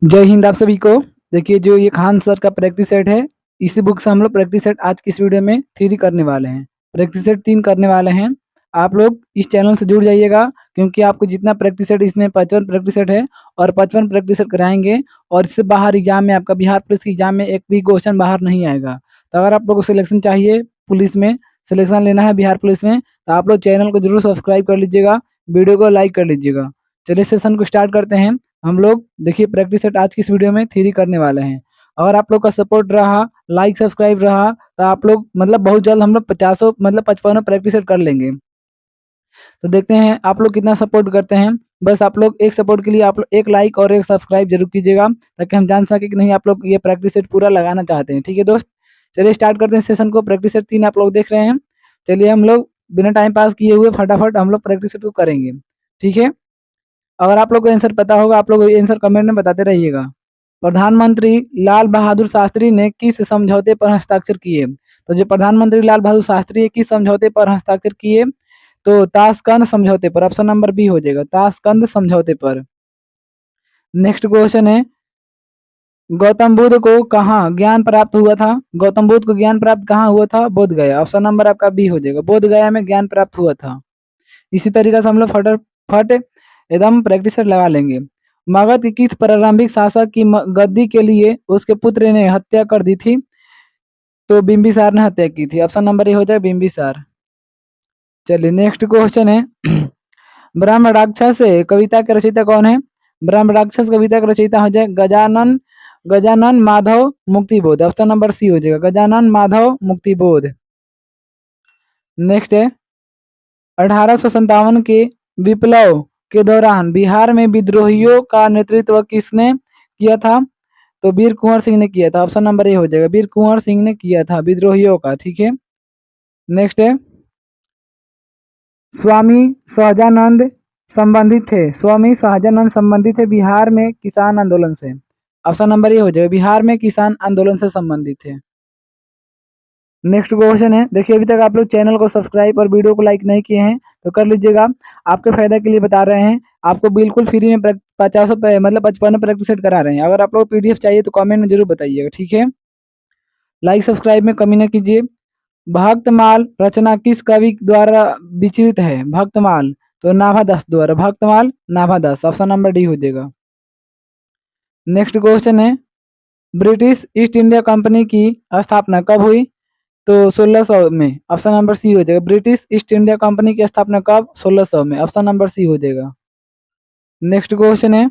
जय हिंद आप सभी को। देखिए जो ये खान सर का प्रैक्टिस सेट है, इसी बुक से हम लोग प्रैक्टिस सेट आज की इस वीडियो में 3 करने वाले हैं। प्रैक्टिस सेट 3 करने वाले हैं। आप लोग इस चैनल से जुड़ जाइएगा, क्योंकि आपको जितना प्रैक्टिस सेट इसमें 55 प्रैक्टिस सेट है और 55 प्रैक्टिस सेट कराएंगे। और इससे बाहर एग्जाम में आपका बिहार पुलिस की एग्जाम में एक भी क्वेश्चन बाहर नहीं आएगा। तो अगर आप लोग को सिलेक्शन चाहिए, पुलिस में सिलेक्शन लेना है बिहार पुलिस में, तो आप लोग चैनल को जरूर सब्सक्राइब कर लीजिएगा, वीडियो को लाइक कर लीजिएगा। चलिए सेशन को स्टार्ट करते हैं। हम लोग देखिए प्रैक्टिस सेट आज की इस वीडियो में 3 करने वाले हैं। अगर आप लोग का सपोर्ट रहा, लाइक सब्सक्राइब रहा, तो आप लोग मतलब बहुत जल्द हम लोग 50 मतलब 55 प्रैक्टिस सेट कर लेंगे। तो देखते हैं आप लोग कितना सपोर्ट करते हैं। बस आप लोग एक सपोर्ट के लिए आप लोग एक लाइक और एक सब्सक्राइब जरूर कीजिएगा, ताकि हम जान सके कि नहीं आप लोग ये प्रैक्टिस सेट पूरा लगाना चाहते हैं। ठीक है दोस्त, चलिए स्टार्ट करते हैं सेशन को। प्रैक्टिस सेट 3 आप लोग देख रहे हैं। चलिए हम लोग बिना टाइम पास किए हुए फटाफट हम लोग प्रैक्टिस सेट को करेंगे। ठीक है, अगर आप लोग को आंसर पता होगा आप लोग आंसर कमेंट में बताते रहिएगा। प्रधानमंत्री लाल बहादुर शास्त्री ने किस समझौते पर हस्ताक्षर किए? तो जो प्रधानमंत्री लाल बहादुर शास्त्री है किस समझौते पर हस्ताक्षर किए? तो ताशकंद समझौते पर। ऑप्शन नंबर बी हो जाएगा, ताशकंद समझौते पर। नेक्स्ट क्वेश्चन है, गौतम बुद्ध को कहाँ ज्ञान प्राप्त हुआ था? गौतम बुद्ध को ज्ञान प्राप्त कहाँ हुआ था? बोध गया। ऑप्शन नंबर आपका बी हो जाएगा, बोध गया में ज्ञान प्राप्त हुआ था। इसी तरीके से हम लोग फटाफट एकदम प्रैक्टिस लगा लेंगे। मगध के किस प्रारंभिक शासक की गद्दी के लिए उसके पुत्र ने हत्या कर दी थी? तो बिंबिसार ने हत्या की थी। ऑप्शन नंबर ए हो जाए बिंबिसार। चलिए नेक्स्ट क्वेश्चन है, ब्रह्म राक्षस कविता के रचयिता कौन है? ब्रह्म राक्षस कविता के रचयिता हो जाए Gajanan Gajanan Madhav Muktibodh. Option number C हो जाएगा, गजानन माधव मुक्तिबोध। नेक्स्ट है, 1857 के विप्लव के दौरान बिहार में विद्रोहियों का नेतृत्व किसने किया था? तो वीर कुंवर सिंह ने किया था। ऑप्शन नंबर ए हो जाएगा, वीर कुंवर सिंह ने किया था विद्रोहियों का। ठीक है, नेक्स्ट है, स्वामी सहजानंद संबंधित थे, स्वामी सहजानंद संबंधित थे बिहार में किसान आंदोलन से। ऑप्शन नंबर ए हो जाएगा, बिहार में किसान आंदोलन से संबंधित है। नेक्स्ट क्वेश्चन है, देखिए अभी तक आप लोग चैनल को सब्सक्राइब और वीडियो को लाइक नहीं किए हैं तो कर लीजिएगा। आपके फायदे के लिए बता रहे हैं, आपको बिल्कुल फ्री में 50 मतलब 55 प्रैक्टिस सेट करा रहे हैं। अगर आप लोग पीडीएफ चाहिए तो कमेंट में जरूर बताइएगा। ठीक है, लाइक सब्सक्राइब में कमी न कीजिए। भक्तमाल रचना किस कवि द्वारा विचलित है? भक्तमाल तो नाभादास द्वारा, Bhaktamal Nabhadas. Option number D हो जाएगा। नेक्स्ट क्वेश्चन है, ब्रिटिश ईस्ट इंडिया कंपनी की स्थापना कब हुई? तो 1600 में। ऑप्शन नंबर सी हो जाएगा, ब्रिटिश ईस्ट इंडिया कंपनी की स्थापना कब? 1600 में। ऑप्शन नंबर सी हो जाएगा। नेक्स्ट क्वेश्चन है,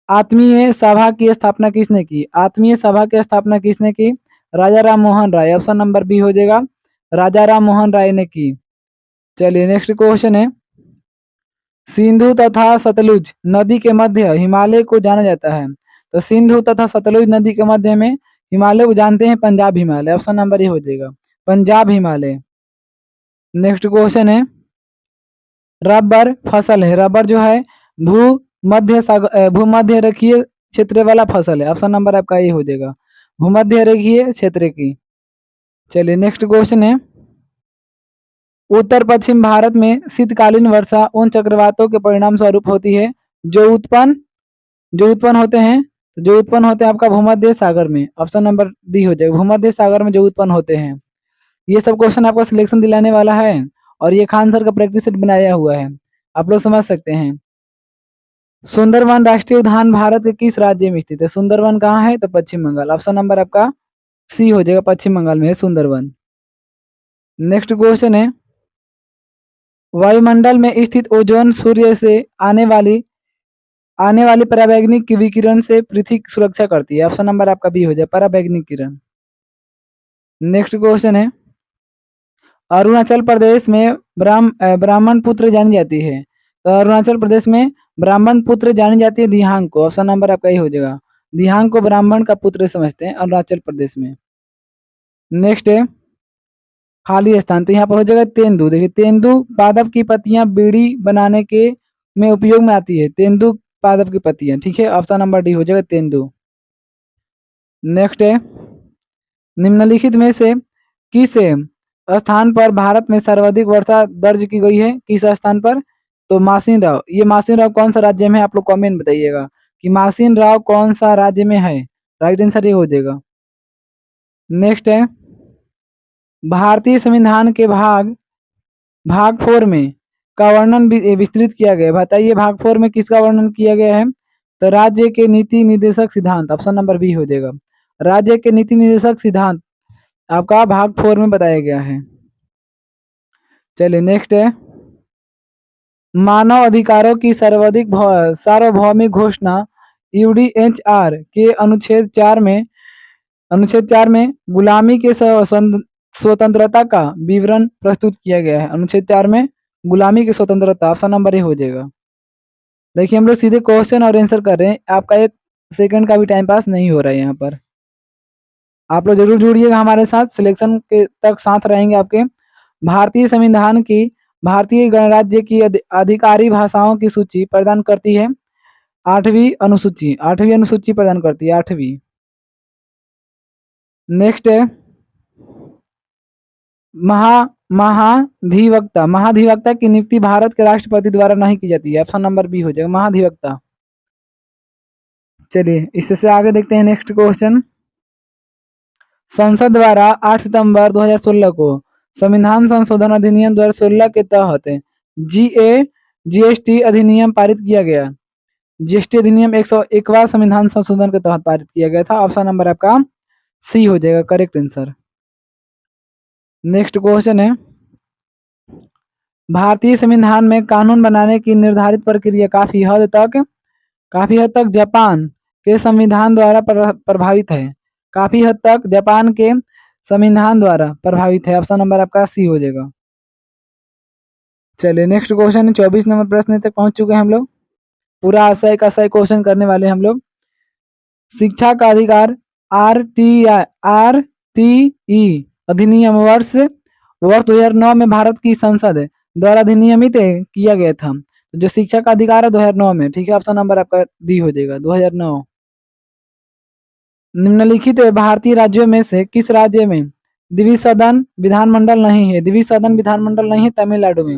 आत्मीय सभा की स्थापना किसने की? आत्मीय सभा की स्थापना किसने की? राजा Ram Mohan Roy. Option number B हो जाएगा, राजा राम मोहन राय ने की। चलिए नेक्स्ट क्वेश्चन है, सिंधु तथा सतलुज नदी के मध्य हिमालय को जाना जाता है। तो सिंधु तथा सतलुज नदी के मध्य में हिमालय को जानते हैं Punjab Himalaya. Option number A हो जाएगा, पंजाब हिमालय। नेक्स्ट क्वेश्चन है, रबर फसल है, रबर जो है भूमध्य रेखीय क्षेत्र वाला फसल है। ऑप्शन नंबर आपका ये हो जाएगा, भूमध्य रेखीय क्षेत्र की। चलिए नेक्स्ट क्वेश्चन है, उत्तर पश्चिम भारत में शीतकालीन वर्षा उन चक्रवातों के परिणाम स्वरूप होती है जो उत्पन्न होते हैं, जो उत्पन्न होते हैं आपका भूमध्य सागर में। ऑप्शन नंबर डी हो जाएगा, भूमध्य सागर में जो उत्पन्न होते हैं। ये सब क्वेश्चन आपका सिलेक्शन दिलाने वाला है और ये खान सर का प्रैक्टिस सेट बनाया हुआ है, आप लोग समझ सकते हैं। सुंदरवन राष्ट्रीय उद्यान भारत के किस राज्य में स्थित है? सुंदरवन कहाँ है? तो पश्चिम बंगाल। ऑप्शन नंबर आपका सी हो जाएगा, पश्चिम बंगाल में है सुंदरवन। नेक्स्ट क्वेश्चन है, वायुमंडल में स्थित ओजोन सूर्य से आने वाली पराबैंगनी विकिरण से पृथ्वी की सुरक्षा करती है। ऑप्शन नंबर आपका बी हो जाए, पराबैंगनी किरण। नेक्स्ट क्वेश्चन है, अरुणाचल प्रदेश में ब्राह्मण पुत्र जानी जाती है। तो अरुणाचल प्रदेश में ब्राह्मण पुत्र जानी जाती है दिहांग को। ऑप्शन नंबर आपका ये हो जाएगा, दिहांग को ब्राह्मण का पुत्र समझते हैं अरुणाचल प्रदेश में। नेक्स्ट है, खाली स्थान, तो यहाँ पर हो जाएगा तेंदु। देखिए तेंदु पादप की पत्तियां बीड़ी बनाने के में उपयोग में आती है, तेंदु पादप की पत्तियां। ठीक है, ऑप्शन नंबर डी हो जाएगा तेंदु। नेक्स्ट है, निम्नलिखित में से किस स्थान पर भारत में सर्वाधिक वर्षा दर्ज की गई है? किस स्थान पर? तो मासिन राव। ये मासिन राव कौन सा राज्य में है? आप लोग कमेंट बताइएगा कि मासिन राव कौन सा राज्य में है? राइट आंसर ये हो जाएगा। नेक्स्ट है, भारतीय संविधान के भाग 4 में का वर्णन विस्तृत किया गया है। बताइए भाग 4 में किसका वर्णन किया गया है? तो राज्य के नीति निर्देशक सिद्धांत, ऑप्शन नंबर बी हो जाएगा। राज्य के नीति निर्देशक सिद्धांत आपका भाग 4 में बताया गया है। चलिए नेक्स्ट है, मानव अधिकारों की सर्वाधिक सार्वभौमिक घोषणा यूडीएचआर के अनुच्छेद 4 में गुलामी के स्वतंत्रता का विवरण प्रस्तुत किया गया है। अनुच्छेद 4 में गुलामी की स्वतंत्रता, ऑप्शन नंबर ए हो जाएगा। देखिए हम लोग सीधे क्वेश्चन और आंसर कर रहे हैं, आपका 1 सेकंड का भी टाइम पास नहीं हो रहा है यहाँ पर। आप लोग जरूर जुड़िएगा हमारे साथ, सिलेक्शन के तक साथ रहेंगे आपके। भारतीय संविधान की भारतीय गणराज्य की आधिकारिक भाषाओं की सूची प्रदान करती है 8वीं अनुसूची प्रदान करती है 8वीं। नेक्स्ट है, महाधिवक्ता की नियुक्ति भारत के राष्ट्रपति द्वारा नहीं की जाती है। ऑप्शन नंबर बी हो जाएगा, महाधिवक्ता। चलिए इससे आगे देखते हैं नेक्स्ट क्वेश्चन। संसद द्वारा 8 सितंबर 2016 को संविधान संशोधन अधिनियम 2016 के तहत जीएसटी अधिनियम पारित किया गया। जीएसटी अधिनियम 101वां संविधान संशोधन के तहत पारित किया गया था। ऑप्शन नंबर आपका सी हो जाएगा करेक्ट आंसर। नेक्स्ट क्वेश्चन है, भारतीय संविधान में कानून बनाने की निर्धारित प्रक्रिया काफी हद तक जापान के संविधान द्वारा प्रभावित है। काफी हद तक जापान के संविधान द्वारा प्रभावित है। ऑप्शन नंबर आपका सी हो जाएगा। चलिए नेक्स्ट क्वेश्चन 24 नंबर प्रश्न तक पहुंच चुके हैं हम लोग। पूरा आशय का सही क्वेश्चन करने वाले हम लोग। शिक्षा का अधिकार आरटीई अधिनियम वर्ष 2009 में भारत की संसद द्वारा अधिनियमित किया गया था। जो शिक्षा का अधिकार है 2009 में, ठीक है। ऑप्शन नंबर आपका डी हो जाएगा 2009। निम्नलिखित भारतीय राज्यों में से किस राज्य में द्विसदन विधानमंडल नहीं है? द्विसदन विधानमंडल नहीं है तमिलनाडु में।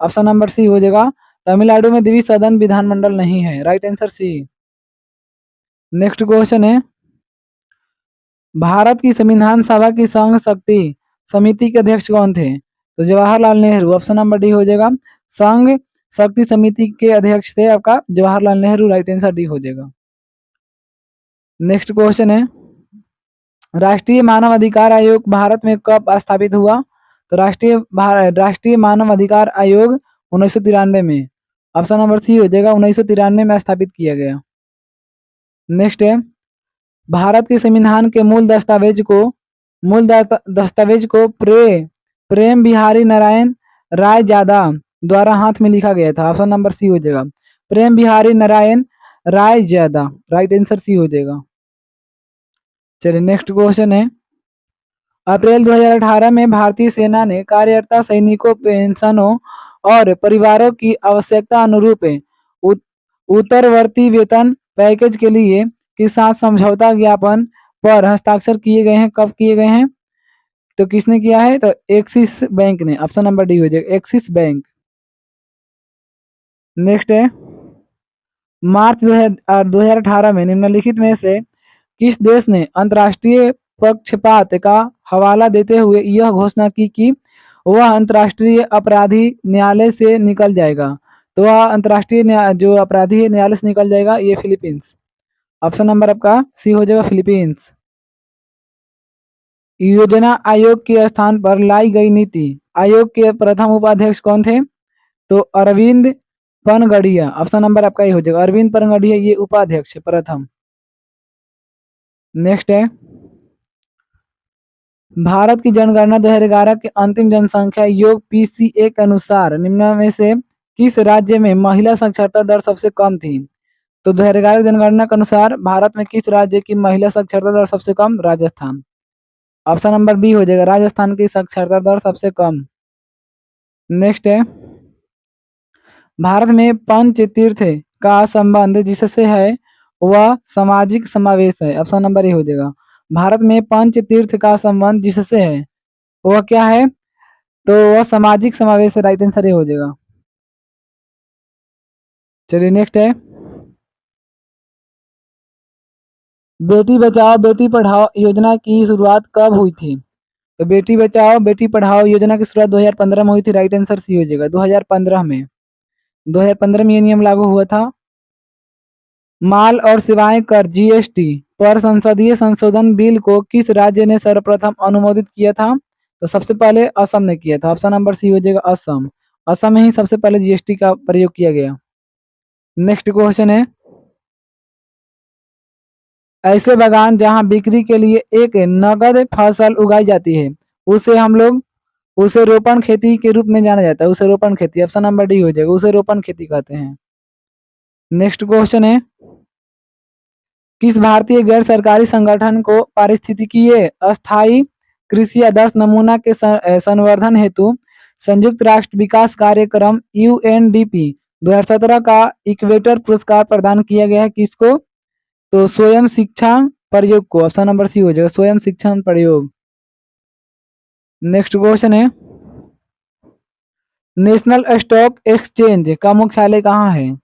ऑप्शन नंबर सी हो जाएगा, तमिलनाडु में द्विसदन विधानमंडल नहीं है। Right answer C. Next question है, भारत की संविधान सभा की संघ शक्ति समिति के अध्यक्ष कौन थे? तो Jawaharlal Nehru. Option number D हो जाएगा, संघ शक्ति समिति के अध्यक्ष थे आपका Jawaharlal Nehru. Right answer D हो जाएगा। नेक्स्ट क्वेश्चन है, राष्ट्रीय मानव अधिकार आयोग भारत में कब स्थापित हुआ? तो राष्ट्रीय मानव अधिकार आयोग 1993 में। ऑप्शन नंबर सी हो जाएगा, 1993 में स्थापित किया गया। नेक्स्ट है, भारत के संविधान के मूल दस्तावेज को प्रेम बिहारी नारायण राय जादा द्वारा हाथ में लिखा गया था। ऑप्शन नंबर सी हो जाएगा, प्रेम बिहारी नारायण राय जादा। राइट आंसर सी हो जाएगा। चलिए नेक्स्ट क्वेश्चन है, अप्रैल 2018 में भारतीय सेना ने कार्यरत सैनिकों पेंशनों और परिवारों की आवश्यकता अनुरूप उत्तरवर्ती वेतन पैकेज के लिए के साथ समझौता ज्ञापन पर हस्ताक्षर किए गए हैं। कब किए गए हैं? तो किसने किया है? तो एक्सिस बैंक ने। ऑप्शन नंबर डी हो जाएगा, एक्सिस बैंक। नेक्स्ट है, मार्च 2018 में निम्नलिखित में से किस देश ने अंतर्राष्ट्रीय पक्षपात का हवाला देते हुए यह घोषणा की कि वह अंतर्राष्ट्रीय अपराधी न्यायालय से निकल जाएगा? तो वह अंतर्राष्ट्रीय जो अपराधी है न्यायालय से निकल जाएगा, ये फिलीपींस। ऑप्शन नंबर आपका सी हो जाएगा, फिलीपींस। योजना आयोग के स्थान पर लाई गई नीति आयोग के प्रथम उपाध्यक्ष कौन थे? तो अरविंद पनगड़िया। ऑप्शन नंबर आपका ये हो जाएगा, अरविंद पनगड़िया ये उपाध्यक्ष प्रथम। नेक्स्ट है, भारत की जनगणना 2011 के अंतिम जनसंख्या योग पीसीए के अनुसार निम्न में से किस राज्य में महिला साक्षरता दर सबसे कम थी? तो 2011 जनगणना के अनुसार भारत में किस राज्य की महिला साक्षरता दर सबसे कम? राजस्थान। ऑप्शन नंबर बी हो जाएगा, राजस्थान की साक्षरता दर सबसे कम। नेक्स्ट है, भारत में पंच तीर्थ का संबंध जिससे है वह सामाजिक समावेश है। ऑप्शन नंबर ए हो जाएगा, भारत में पंच तीर्थ का संबंध जिससे है वह क्या है? तो वह सामाजिक समावेश है। राइट आंसर ए हो जाएगा। चलिए नेक्स्ट है, बेटी बचाओ बेटी पढ़ाओ योजना की शुरुआत कब हुई थी? तो बेटी बचाओ बेटी पढ़ाओ योजना की शुरुआत 2015 में हुई थी। राइट आंसर सी हो जाएगा, 2015 में। 2015 में ये नियम लागू हुआ था। माल और सेवाएं कर जीएसटी पर संसदीय संशोधन बिल को किस राज्य ने सर्वप्रथम अनुमोदित किया था? तो सबसे पहले असम ने किया था। ऑप्शन नंबर सी हो जाएगा असम। असम में ही सबसे पहले जीएसटी का प्रयोग किया गया। नेक्स्ट क्वेश्चन है, ऐसे बागान जहां बिक्री के लिए एक नगद फसल उगाई जाती है उसे हम लोग उसे रोपण खेती के रूप में जाना जाता है। उसे रोपण खेती, ऑप्शन नंबर डी हो जाएगा, उसे रोपण खेती कहते हैं। नेक्स्ट क्वेश्चन है, किस भारतीय गैर सरकारी संगठन को पारिस्थितिकीय अस्थायी कृषि आदर्श नमूना के संवर्धन हेतु संयुक्त राष्ट्र विकास कार्यक्रम यूएनडीपी 2017 का इक्वेटर पुरस्कार प्रदान किया गया है? किसको? तो स्वयं शिक्षा प्रयोग को। ऑप्शन नंबर सी हो जाएगा, स्वयं शिक्षण प्रयोग। नेक्स्ट क्वेश्चन है, नेशनल स्टॉक एक्सचेंज का मुख्यालय कहाँ है?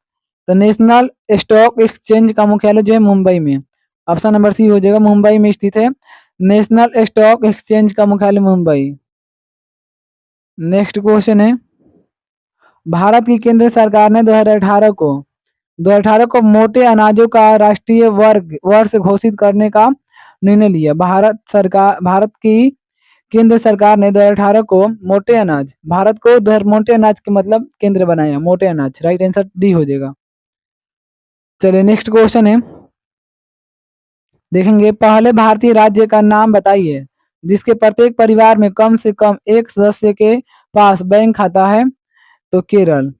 तो नेशनल स्टॉक एक्सचेंज का मुख्यालय जो है मुंबई में। ऑप्शन नंबर सी हो जाएगा, मुंबई में स्थित है नेशनल स्टॉक एक्सचेंज का मुख्यालय मुंबई। नेक्स्ट क्वेश्चन है, भारत की केंद्र सरकार ने 2018 को मोटे अनाजों का राष्ट्रीय वर्ष घोषित करने का निर्णय लिया। भारत की केंद्र सरकार ने 2018 को मोटे अनाज, भारत को मोटे अनाज के मतलब केंद्र बनाया, मोटे अनाज। राइट आंसर डी हो जाएगा। चलिए नेक्स्ट क्वेश्चन है, देखेंगे पहले भारतीय राज्य का नाम बताइए जिसके प्रत्येक परिवार में कम से कम एक सदस्य के पास बैंक खाता है। तो केरल।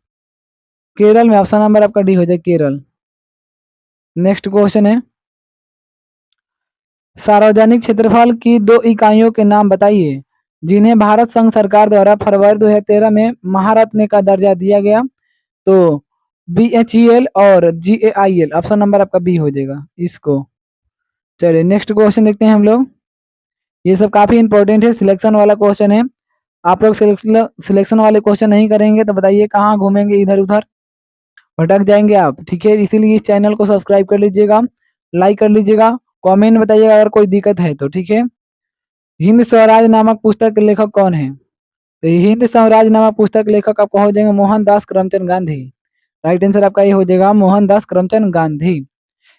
केरल में ऑप्शन नंबर आपका डी हो जाए, केरल। नेक्स्ट क्वेश्चन है, सार्वजनिक क्षेत्रफल की 2 इकाइयों के नाम बताइए जिन्हें भारत संघ सरकार द्वारा फरवरी 2013 में महारत्न का दर्जा दिया गया। तो BHEL और GAIL। ऑप्शन नंबर आपका बी हो जाएगा इसको। चलिए नेक्स्ट क्वेश्चन देखते हैं हम लोग। ये सब काफी इंपॉर्टेंट है, सिलेक्शन वाला क्वेश्चन है। आप लोग सिलेक्शन वाले क्वेश्चन नहीं करेंगे तो बताइए कहाँ घूमेंगे, इधर उधर भटक जाएंगे आप। ठीक है, इसीलिए इस चैनल को सब्सक्राइब कर लीजिएगा, लाइक कर लीजिएगा, कमेंट में बताइएगा अगर कोई दिक्कत है तो। ठीक है, हिंद स्वराज नामक पुस्तक के लेखक कौन है? तो हिंद स्वराज नामक पुस्तक के लेखक आपको हो जाएंगे मोहनदास करमचंद गांधी। राइट आंसर आपका ये हो जाएगा, मोहनदास करमचंद गांधी।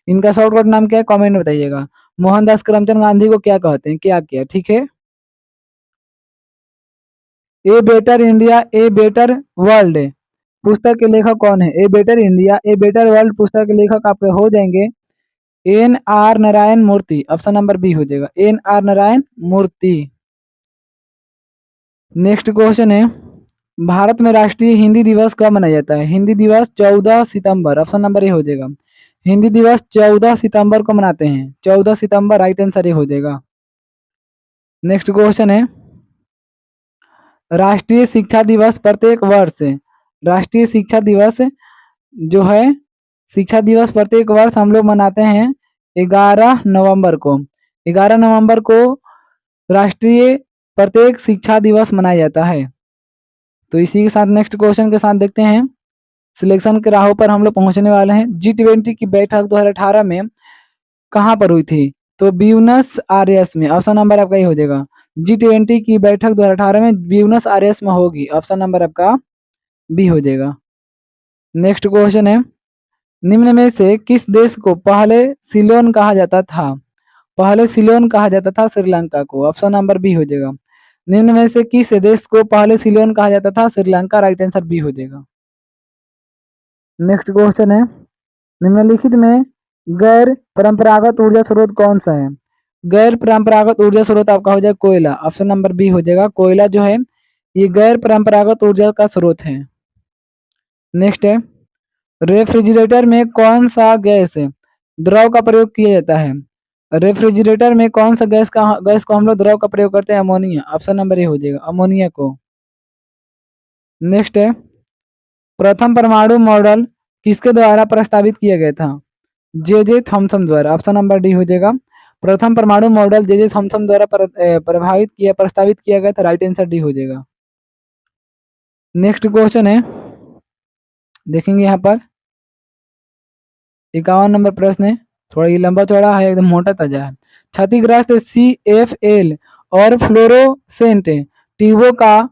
इनका शॉर्टकट नाम क्या है कमेंट में बताइएगा। मोहनदास करमचंद गांधी को क्या कहते हैं, क्या किया? ठीक है, a better India a better world पुस्तक के लेखक कौन है? A better India a better world पुस्तक के लेखक आपके हो जाएंगे NR नारायण मूर्ति। ऑप्शन नंबर बी हो जाएगा, NR नारायण मूर्ति। नेक्स्ट क्वेश्चन है, भारत में राष्ट्रीय हिंदी दिवस कब मनाया जाता है? हिंदी दिवस 14 सितंबर। ऑप्शन नंबर ए हो जाएगा, हिंदी दिवस 14 सितंबर को मनाते हैं, 14 सितंबर। राइट आंसर ए हो जाएगा। नेक्स्ट क्वेश्चन है, राष्ट्रीय शिक्षा दिवस प्रत्येक वर्ष, राष्ट्रीय शिक्षा दिवस जो है, शिक्षा दिवस प्रत्येक वर्ष हम लोग मनाते हैं 11 नवंबर को। 11 नवंबर को राष्ट्रीय प्रत्येक शिक्षा दिवस मनाया जाता है। तो इसी के साथ नेक्स्ट क्वेश्चन के साथ देखते हैं, सिलेक्शन के राहों पर हम लोग पहुंचने वाले हैं। G20 की बैठक 2018 में कहाँ पर हुई थी? तो ब्यूनस आयर्स में। ऑप्शन नंबर आपका ये हो जाएगा, G20 की बैठक 2018 में ब्यूनस आयर्स में होगी। ऑप्शन नंबर आपका बी हो जाएगा। नेक्स्ट क्वेश्चन है, निम्न में से किस देश को पहले सिलोन कहा जाता था? पहले सिलोन कहा जाता था श्रीलंका को। ऑप्शन नंबर बी हो जाएगा, निम्न में से किस देश को पहले सिलोन कहा जाता था? श्रीलंका। राइट आंसर बी हो जाएगा। नेक्स्ट क्वेश्चन है, निम्नलिखित में गैर परंपरागत ऊर्जा स्रोत कौन सा है? गैर परंपरागत ऊर्जा स्रोत आपका हो जाएगा कोयला। ऑप्शन नंबर बी हो जाएगा, कोयला जो है ये गैर परंपरागत ऊर्जा का स्रोत है। नेक्स्ट है, रेफ्रिजरेटर में कौन सा गैस द्रव का प्रयोग किया जाता है? रेफ्रिजरेटर में कौन सा गैस को हम लोग द्रव का प्रयोग करते हैं? अमोनिया। ऑप्शन नंबर ए हो जाएगा, अमोनिया को। नेक्स्ट है, प्रथम परमाणु मॉडल किसके द्वारा प्रस्तावित किया गया था? जे थॉमसन द्वारा। ऑप्शन नंबर डी हो जाएगा, प्रथम परमाणु मॉडल जे थॉमसन द्वारा प्रस्तावित किया गया था। राइट आंसर डी हो जाएगा। नेक्स्ट क्वेश्चन है, देखेंगे यहाँ पर 51 नंबर प्रश्न है, थोड़ा ये लंबा चौड़ा है, एकदम मोटा ताजा है। क्षतिग्रस्त CFL और फ्लोरोसेंट ट्यूबों का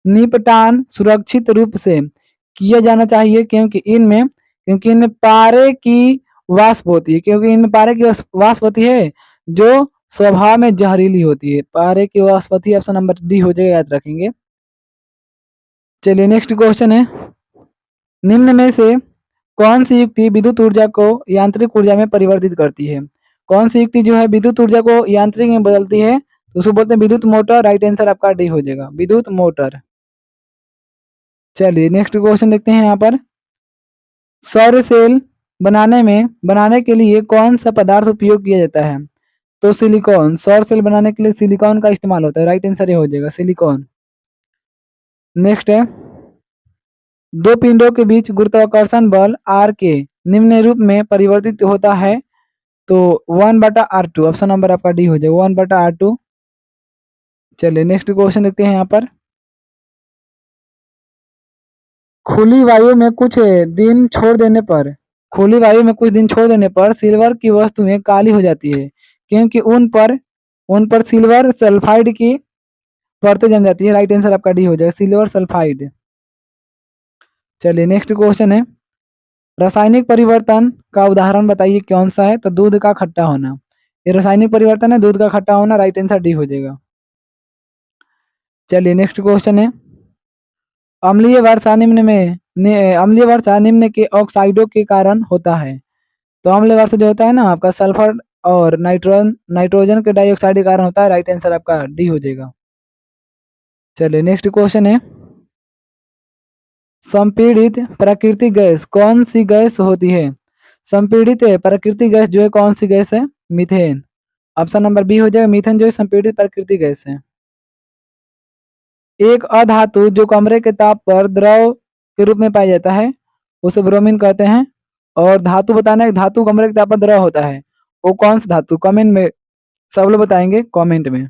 निपटान सुरक्षित रूप से किया जाना चाहिए, क्योंकि इनमें पारे की वाष्प होती है, वाष्प होती है जो स्वभाव में जहरीली होती है। पारे की वाष्प होती है, ऑप्शन नंबर डी हो जाएगा, याद रखेंगे। चलिए नेक्स्ट क्वेश्चन है, निम्न में से कौन सी युक्ति विद्युत ऊर्जा को यांत्रिक ऊर्जा में परिवर्तित करती है? कौन सी युक्ति जो है विद्युत ऊर्जा को यांत्रिक में बदलती है? उसको बोलते हैं विद्युत मोटर। राइट आंसर आपका डी हो जाएगा, विद्युत मोटर। चलिए नेक्स्ट क्वेश्चन देखते हैं यहाँ पर, सौर सेल बनाने के लिए कौन सा पदार्थ उपयोग किया जाता है? तो सिलिकॉन। सौर सेल बनाने के लिए सिलिकॉन का इस्तेमाल होता है। राइट आंसर ये हो जाएगा, सिलिकॉन। नेक्स्ट है, दो पिंडों के बीच गुरुत्वाकर्षण बल आर के निम्न रूप में परिवर्तित होता है, तो 1/r2। ऑप्शन नंबर आपका डी हो जाएगा, 1/r2। चलिए नेक्स्ट क्वेश्चन देखते हैं यहाँ पर, खुली वायु में कुछ दिन छोड़ देने पर सिल्वर की वस्तुएं काली हो जाती है, क्योंकि उन पर सिल्वर सल्फाइड की परतें जम जाती है। राइट आंसर आपका डी हो जाएगा, सिल्वर सल्फाइड। चलिए नेक्स्ट क्वेश्चन है, रासायनिक परिवर्तन का उदाहरण बताइए कौन सा है? तो दूध का खट्टा होना। ये रासायनिक परिवर्तन है, दूध का खट्टा होना। राइट आंसर डी हो जाएगा। चलिए नेक्स्ट क्वेश्चन है, अम्लीय वर्षा निम्न के ऑक्साइडों के कारण होता है। तो अम्लीय वर्षा जो होता है ना आपका, सल्फर और नाइट्रोजन के डाइऑक्साइड के कारण होता है। राइट आंसर आपका डी हो जाएगा। चलिए नेक्स्ट क्वेश्चन है, संपीड़ित प्राकृतिक गैस कौन सी गैस होती है? संपीड़ित प्राकृतिक गैस जो है कौन सी गैस है? मीथेन। ऑप्शन नंबर बी हो जाएगा, मीथेन जो है संपीड़ित प्राकृतिक गैस है। एक अधातु जो कमरे के ताप पर द्रव के रूप में पाया जाता है, उसे ब्रोमीन कहते हैं। और धातु बताना है, धातु कमरे के ताप पर द्रव होता है, वो कौन सा धातु? कमेंट में सब लोग बताएंगे, कमेंट में।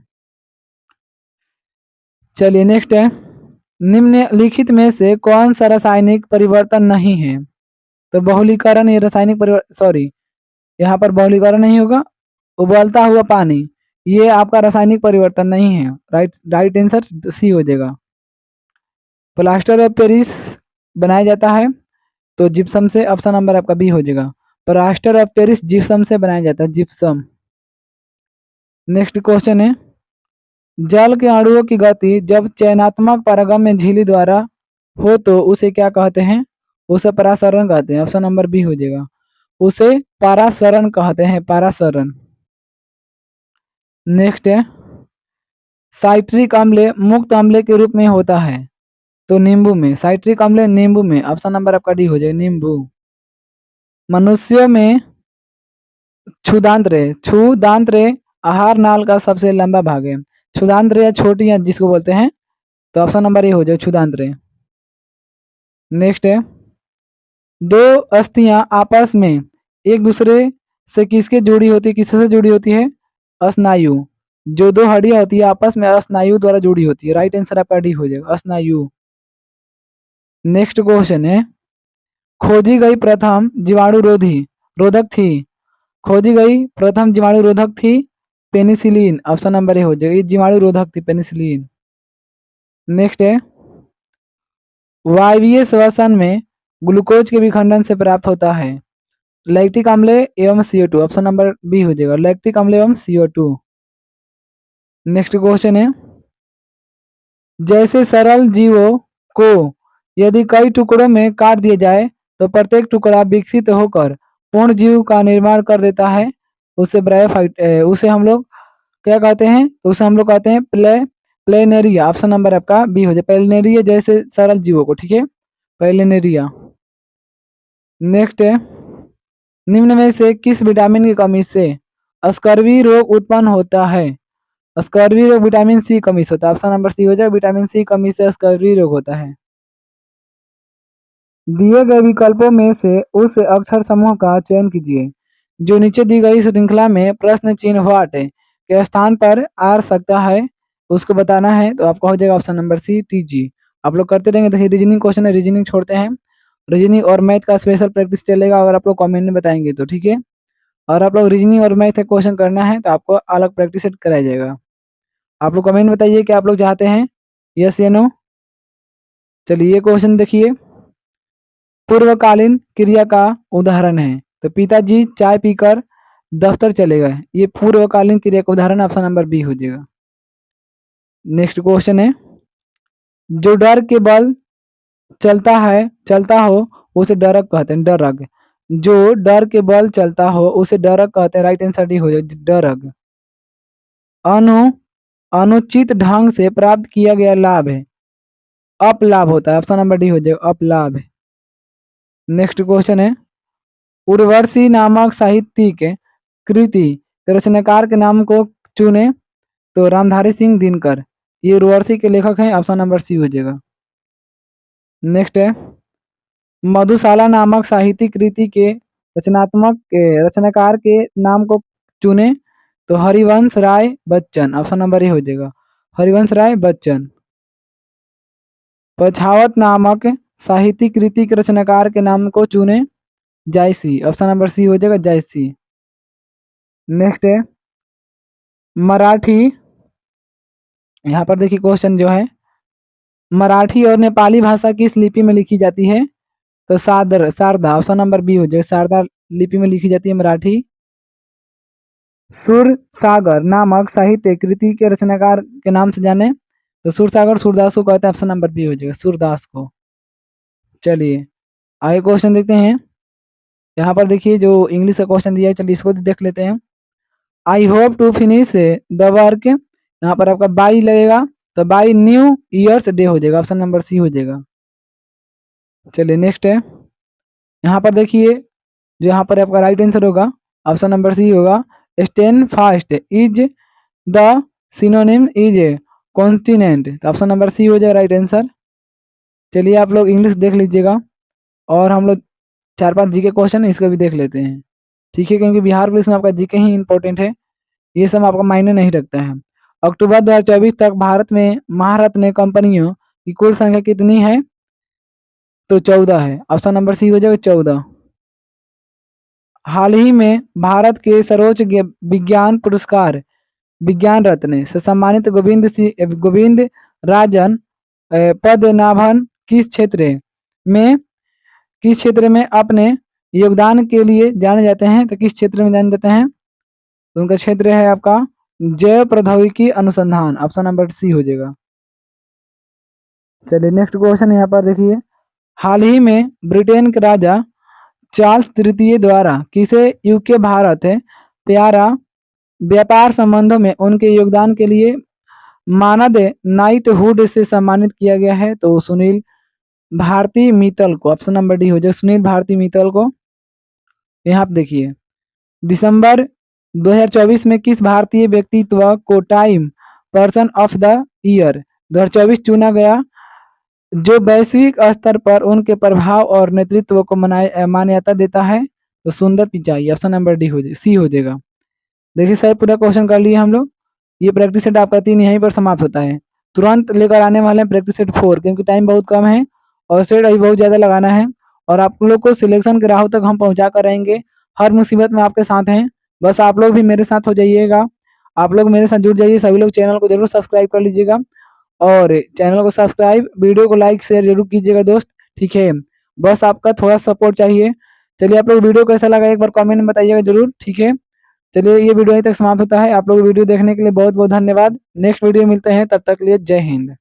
चलिए नेक्स्ट है, निम्नलिखित में से कौन सा रासायनिक परिवर्तन नहीं है? तो बहुलीकरण, ये रासायनिक परिवर्तन, सॉरी यहाँ पर बहुलीकरण नहीं होगा। उबलता हुआ पानी, ये आपका रासायनिक परिवर्तन नहीं है। राइट आंसर सी हो जाएगा। प्लास्टर ऑफ पेरिस बनाया जाता है तो जिप्सम से। ऑप्शन नंबर आपका बी हो जाएगा, प्लास्टर ऑफ पेरिस जिप्सम से बनाया जाता है, जिप्सम। नेक्स्ट क्वेश्चन है, जल के अणुओं की गति जब चयनात्मक पारगम्य झिल्ली द्वारा हो तो उसे क्या कहते हैं? उसे परासरण कहते हैं। ऑप्शन नंबर बी हो जाएगा, उसे परासरण कहते हैं, परासरण। नेक्स्ट है, साइट्रिक अम्ल मुक्त अम्ल के रूप में होता है, तो नींबू में। साइट्रिक अम्ल नींबू में। ऑप्शन नंबर आपका डी हो जाएगा, नींबू। मनुष्यों में क्षुदांत्र आहार नाल का सबसे लंबा भाग है। क्षुदांत्र या छोटी या जिसको बोलते हैं, तो ऑप्शन नंबर ए हो जाए, क्षुदांत्र। नेक्स्ट है, दो अस्थियां आपस में एक दूसरे से किससे जुड़ी होती है? स्नायु। जो दो हड्डियां होती है आपस में स्नायु द्वारा जुड़ी होती है। राइट आंसर आपका डी हो जाएगा, स्नायु। नेक्स्ट क्वेश्चन है, खोजी गई प्रथम जीवाणु रोधक थी पेनिसिलिन। ऑप्शन नंबर ए हो जाएगा, ये जीवाणु रोधक थी, पेनिसिलिन। नेक्स्ट है, वायवीय श्वसन में ग्लूकोज के विखंडन से प्राप्त होता है लैक्टिक अम्ल एवं CO2। ऑप्शन नंबर बी हो जाएगा, लैक्टिक अम्ल एवं CO2। नेक्स्ट क्वेश्चन है, जैसे सरल जीवों को यदि कई टुकड़ों में काट दिया जाए तो प्रत्येक टुकड़ा विकसित होकर पूर्ण जीव का निर्माण कर देता है, उसे ब्रायोफाइट उसे हम लोग क्या कहते हैं? उसे हम लोग कहते हैं प्लेनेरिया। ऑप्शन नंबर आपका बी हो जाए, प्लेनेरिया जैसे सरल जीवों को, ठीक है, प्लेनेरिया। नेक्स्ट है, निम्न में से किस विटामिन की कमी से स्कर्वी रोग उत्पन्न होता है? स्कर्वी रोग विटामिन सी कमी से होता है। ऑप्शन नंबर सी हो जाए, विटामिन सी कमी से स्कर्वी रोग होता है। दिए गए विकल्पों में से उस अक्षर समूह का चयन कीजिए जो नीचे दी गई श्रृंखला में प्रश्न चिन्ह व्हाट के स्थान पर आ सकता है, उसको बताना है। तो आपका हो जाएगा ऑप्शन नंबर सी, TG। आप लोग करते रहेंगे। देखिए रीजनिंग क्वेश्चन है, रीजनिंग छोड़ते हैं रीजनिंग और मैथ का स्पेशल प्रैक्टिस चलेगा अगर आप लोग कमेंट में बताएंगे तो, ठीक है। और आप लोग रीजनिंग और मैथ का क्वेश्चन करना है तो आपको अलग प्रैक्टिस सेट कराया जाएगा। आप लोग कमेंट में बताइए कि आप लोग चाहते हैं, यस या नो। चलिए ये क्वेश्चन देखिए, पूर्वकालीन क्रिया का उदाहरण है। तो पिताजी चाय पीकर दफ्तर चले गए, ये पूर्वकालीन क्रिया का उदाहरण ऑप्शन नंबर बी हो जाएगा। नेक्स्ट क्वेश्चन है, जो डर के बल चलता हो उसे डरक कहते हैं, डरग। जो डर के बल चलता हो उसे डरक कहते हैं, राइट आंसर डी हो जाएगा, डरग। अनु अनुचित ढंग से प्राप्त किया गया लाभ है, अपलाभ होता है, ऑप्शन नंबर डी हो जाएगा, अपलाभ। नेक्स्ट क्वेश्चन है, उर्वशी नामक साहित्यिक कृति के रचनाकार के नाम को चुने। तो रामधारी सिंह दिनकर, ये उर्वशी के लेखक हैं, ऑप्शन नंबर सी हो जाएगा। नेक्स्ट है, मधुशाला नामक साहित्यिक कृति के रचनाकार के नाम को चुने। तो Harivansh Rai Bachchan, option number A हो जाएगा, हरिवंश राय बच्चन। पछावत नामक साहित्यिक कृति के रचनाकार के नाम को चुने। जायसी, ऑप्शन नंबर सी हो जाएगा, जायसी। नेक्स्ट है, मराठी, यहाँ पर देखिए क्वेश्चन जो है, मराठी और नेपाली भाषा किस लिपि में लिखी जाती है। तो शारदा, ऑप्शन नंबर बी हो जाएगा, शारदा लिपि में लिखी जाती है मराठी। सुर सागर नामक साहित्य कृति के रचनाकार के नाम से जाने। तो सुर सागर सूरदास को कहते हैं, ऑप्शन नंबर बी हो जाएगा, सूरदास को। चलिए आगे क्वेश्चन देखते हैं। यहाँ पर देखिए जो इंग्लिश का क्वेश्चन दिया है, चलिए इसको देख लेते हैं। I hope to finish the work, यहाँ पर आपका बाई लगेगा, तो बाई न्यू ईयर्स डे हो जाएगा, ऑप्शन नंबर सी हो जाएगा। चलिए नेक्स्ट है, यहाँ पर देखिए जो यहाँ पर आपका राइट आंसर होगा, ऑप्शन नंबर सी होगा, stand fast is the synonym is continent, तो ऑप्शन नंबर सी हो जाएगा राइट आंसर। चलिए आप लोग इंग्लिश देख लीजिएगा, और हम लोग 4-5 जीके क्वेश्चन है इसको भी देख लेते हैं, ठीक है, क्योंकि बिहार पुलिस में आपका जीके ही इंपॉर्टेंट है, ये सब आपका मायने नहीं रखता है। अक्टूबर 2024 तक भारत में महारत्न कंपनियों की कुल संख्या कितनी है। तो 14 है, ऑप्शन नंबर सी हो जाएगा, 14। हाल ही में भारत के सर्वोच्च विज्ञान पुरस्कार विज्ञान रत्न से सम्मानित गोविंद राजन पद्मनाभन किस क्षेत्र में अपने योगदान के लिए जाने जाते हैं। तो किस क्षेत्र में जाने जाते हैं, तो उनका क्षेत्र है आपका जैव प्रौद्योगिकी अनुसंधान, ऑप्शन नंबर सी हो जाएगा। चलिए नेक्स्ट क्वेश्चन यहाँ पर देखिए, हाल ही में ब्रिटेन के राजा चार्ल्स तृतीय द्वारा किसे यूके भारत प्यारा व्यापार संबंधों में उनके योगदान के लिए मानद नाइटहुड से सम्मानित किया गया है। तो सुनील भारती मित्तल को, ऑप्शन नंबर डी हो जाए, सुनील भारती मित्तल को। यहाँ पे देखिए, दिसंबर 2024 में किस भारतीय व्यक्तित्व को time person of the year 2024 चुना गया, जो वैश्विक स्तर पर उनके प्रभाव और नेतृत्व को मान्यता देता है। तो सुंदर पिचाई, ऑप्शन नंबर डी हो जाए, सी हो जाएगा। देखिए सर पूरा क्वेश्चन कर लिए हम लोग। ये प्रैक्टिस सेट आपका 3 यहीं पर समाप्त होता है। तुरंत लेकर आने वाले हैं प्रैक्टिस सेट 4, क्योंकि टाइम बहुत कम है और सेट अभी बहुत ज़्यादा लगाना है, और आप लोग को सिलेक्शन के राहों तक हम पहुंचा कर रहेंगे। हर मुसीबत में आपके साथ हैं, बस आप लोग भी मेरे साथ हो जाइएगा। आप लोग मेरे साथ जुड़ जाइए, सभी लोग चैनल को जरूर सब्सक्राइब कर लीजिएगा, और चैनल को सब्सक्राइब, वीडियो को लाइक शेयर जरूर कीजिएगा दोस्त, ठीक है। बस आपका थोड़ा सपोर्ट चाहिए। चलिए आप लोग वीडियो कैसा लगा एक बार कमेंट में बताइएगा जरूर, ठीक है। चलिए ये वीडियो यहीं तक समाप्त होता है। आप लोग वीडियो देखने के लिए बहुत बहुत धन्यवाद। नेक्स्ट वीडियो मिलते हैं, तब तक के लिए जय हिंद।